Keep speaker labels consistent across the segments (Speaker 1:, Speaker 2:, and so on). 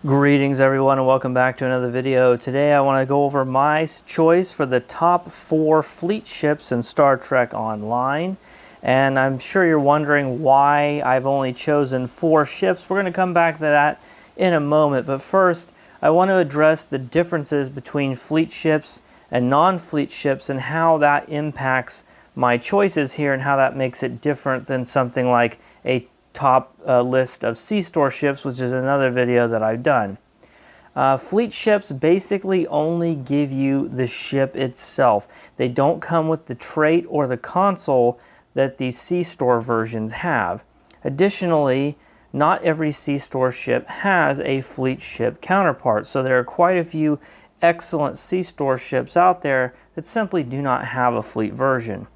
Speaker 1: Greetings everyone and welcome back to another video. Today I want to go over my choice for the top 4 fleet ships in Star Trek Online. And I'm sure you're wondering why I've only chosen 4 ships. We're going to come back to that in a moment. But first, I want to address the differences between fleet ships and non-fleet ships and how that impacts my choices here and how that makes it different than something like a top list of C-store ships, which is another video that I've done. Fleet ships basically only give you the ship itself. They don't come with the trait or the console that the C-store versions have. Additionally, not every C-store ship has a fleet ship counterpart, so there are quite a few excellent C-store ships out there that simply do not have a fleet version.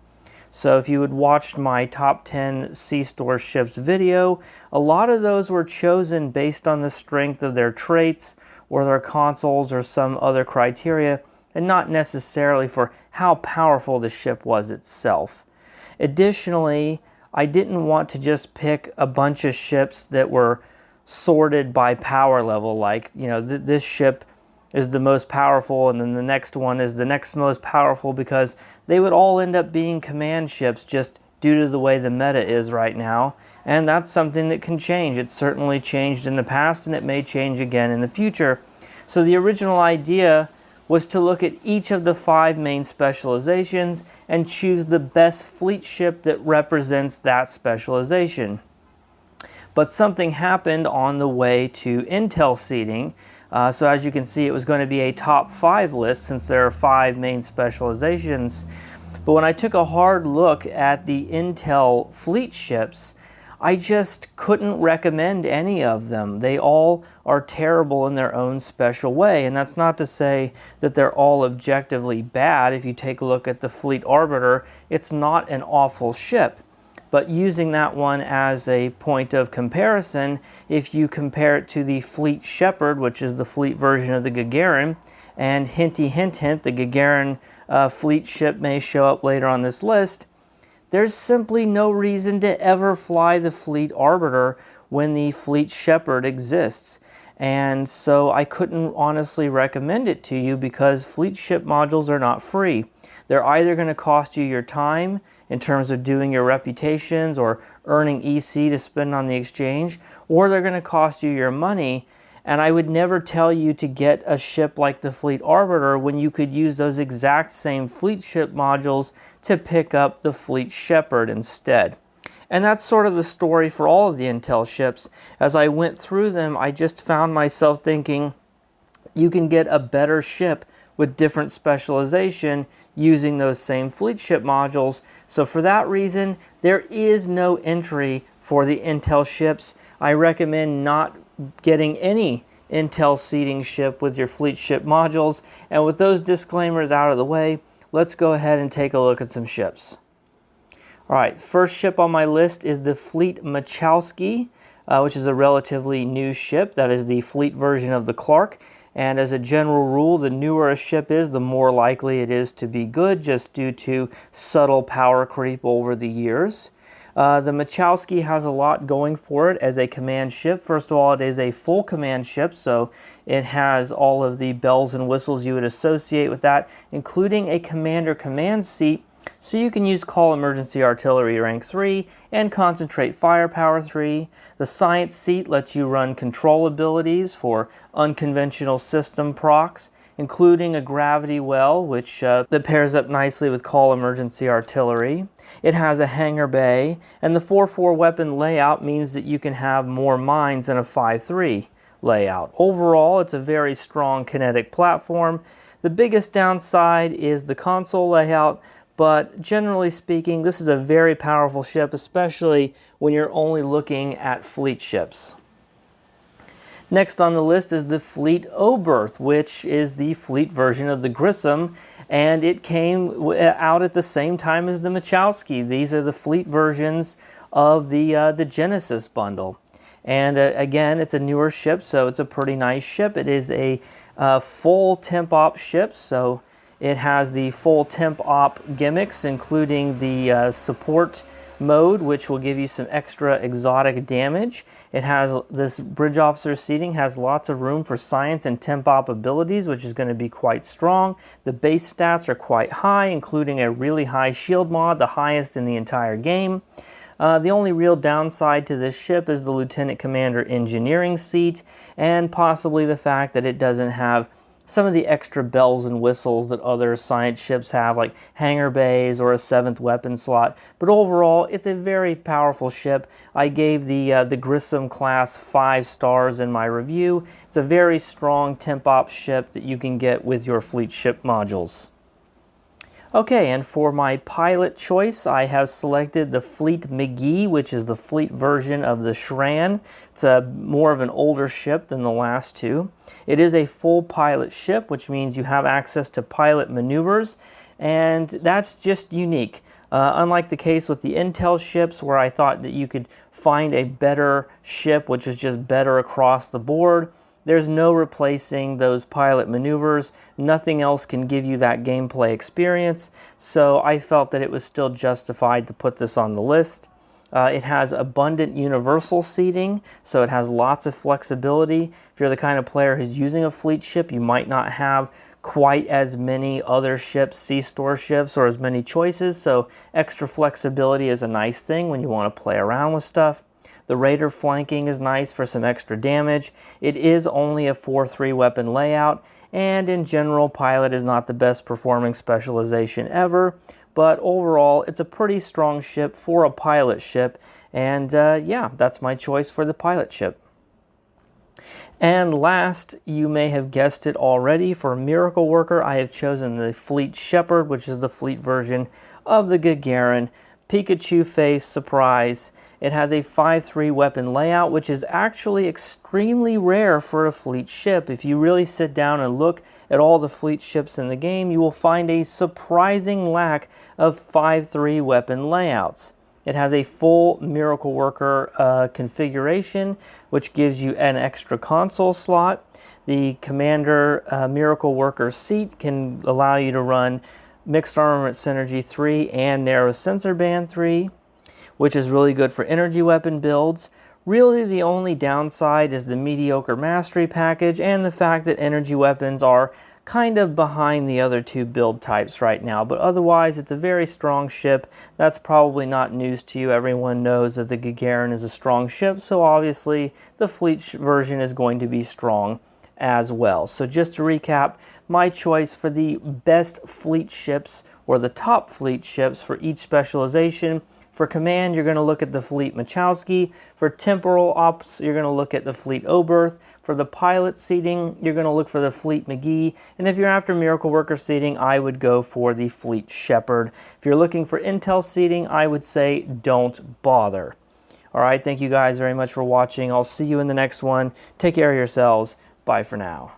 Speaker 1: So if you had watched my top 10 C-store ships video, a lot of those were chosen based on the strength of their traits or their consoles or some other criteria, and not necessarily for how powerful the ship was itself. Additionally, I didn't want to just pick a bunch of ships that were sorted by power level, like, you know, this ship is the most powerful and then the next one is the next most powerful, because they would all end up being command ships just due to the way the meta is right now. And that's something that can change. It's certainly changed in the past and it may change again in the future. So the original idea was to look at each of the 5 main specializations and choose the best fleet ship that represents that specialization. But something happened on the way to Intel seeding. So as you can see, it was going to be a top 5 list since there are 5 main specializations. But when I took a hard look at the Intel fleet ships, I just couldn't recommend any of them. They all are terrible in their own special way. And that's not to say that they're all objectively bad. If you take a look at the Fleet Arbiter, it's not an awful ship. But using that one as a point of comparison, if you compare it to the Fleet Shepard, which is the fleet version of the Gagarin, and hinty hint hint, the Gagarin fleet ship may show up later on this list, there's simply no reason to ever fly the Fleet Arbiter when the Fleet Shepard exists. And so I couldn't honestly recommend it to you because fleet ship modules are not free. They're either going to cost you your time in terms of doing your reputations or earning EC to spend on the exchange, or they're going to cost you your money. And I would never tell you to get a ship like the Fleet Arbiter when you could use those exact same fleet ship modules to pick up the Fleet Shepard instead. And that's sort of the story for all of the Intel ships. As I went through them, I just found myself thinking, you can get a better ship with different specialization using those same fleet ship modules. So for that reason, there is no entry for the Intel ships. I recommend not getting any Intel seeding ship with your fleet ship modules. And with those disclaimers out of the way, let's go ahead and take a look at some ships. All right, first ship on my list is the Fleet Malachowski, which is a relatively new ship. That is the fleet version of the Clark. And as a general rule, the newer a ship is, the more likely it is to be good, just due to subtle power creep over the years. The Malachowski has a lot going for it as a command ship. First of all, it is a full command ship, so it has all of the bells and whistles you would associate with that, including a commander command seat, so you can use Call Emergency Artillery Rank 3 and Concentrate Firepower 3. The Science seat lets you run control abilities for unconventional system procs, including a gravity well, which that pairs up nicely with Call Emergency Artillery. It has a hangar bay, and the 4-4 weapon layout means that you can have more mines than a 5-3 layout. Overall, it's a very strong kinetic platform. The biggest downside is the console layout, but generally speaking, this is a very powerful ship, especially when you're only looking at fleet ships. Next on the list is the Fleet Oberth, which is the fleet version of the Grissom, and it came out at the same time as the Malachowski. These are the fleet versions of the Genesis bundle. And again, it's a newer ship, so it's a pretty nice ship. It is a full temp op ship, so it has the full temp op gimmicks, including the support mode, which will give you some extra exotic damage. It has this bridge officer seating, has lots of room for science and temp op abilities, which is going to be quite strong. The base stats are quite high, including a really high shield mod, the highest in the entire game. The only real downside to this ship is the Lieutenant Commander engineering seat, and possibly the fact that it doesn't have some of the extra bells and whistles that other science ships have, like hangar bays or a 7th weapon slot. But overall, it's a very powerful ship. I gave the Grissom class 5 stars in my review. It's a very strong temp op ship that you can get with your fleet ship modules. Okay, and for my pilot choice, I have selected the Fleet Magee, which is the fleet version of the Shran. It's more of an older ship than the last two. It is a full pilot ship, which means you have access to pilot maneuvers, and that's just unique. Unlike the case with the Intel ships, where I thought that you could find a better ship, which is just better across the board, there's no replacing those pilot maneuvers. Nothing else can give you that gameplay experience, so I felt that it was still justified to put this on the list. It has abundant universal seating, so it has lots of flexibility. If you're the kind of player who's using a fleet ship, you might not have quite as many other ships, C-store ships, or as many choices, so extra flexibility is a nice thing when you want to play around with stuff. The Raider flanking is nice for some extra damage. It is only a 4-3 weapon layout, and in general, pilot is not the best performing specialization ever, but overall, it's a pretty strong ship for a pilot ship, and yeah, that's my choice for the pilot ship. And last, you may have guessed it already, for Miracle Worker, I have chosen the Fleet Shepard, which is the fleet version of the Gagarin. Pikachu face, surprise. It has a 5-3 weapon layout, which is actually extremely rare for a fleet ship. If you really sit down and look at all the fleet ships in the game, you will find a surprising lack of 5-3 weapon layouts. It has a full Miracle Worker configuration, which gives you an extra console slot. The Commander Miracle Worker seat can allow you to run Mixed Armament Synergy 3 and Narrow Sensor Band 3, which is really good for energy weapon builds. Really, the only downside is the mediocre mastery package and the fact that energy weapons are kind of behind the other two build types right now. But otherwise, it's a very strong ship. That's probably not news to you. Everyone knows that the Gagarin is a strong ship, so obviously the fleet version is going to be strong as well. So just to recap, my choice for the best fleet ships, or the top fleet ships for each specialization. For command, you're going to look at the Fleet Malachowski. For temporal ops, you're going to look at the Fleet Oberth. For the pilot seating, you're going to look for the Fleet Magee. And if you're after Miracle Worker seating, I would go for the Fleet Shepard. If you're looking for Intel seating, I would say don't bother. All right, thank you guys very much for watching. I'll see you in the next one. Take care of yourselves. Bye for now.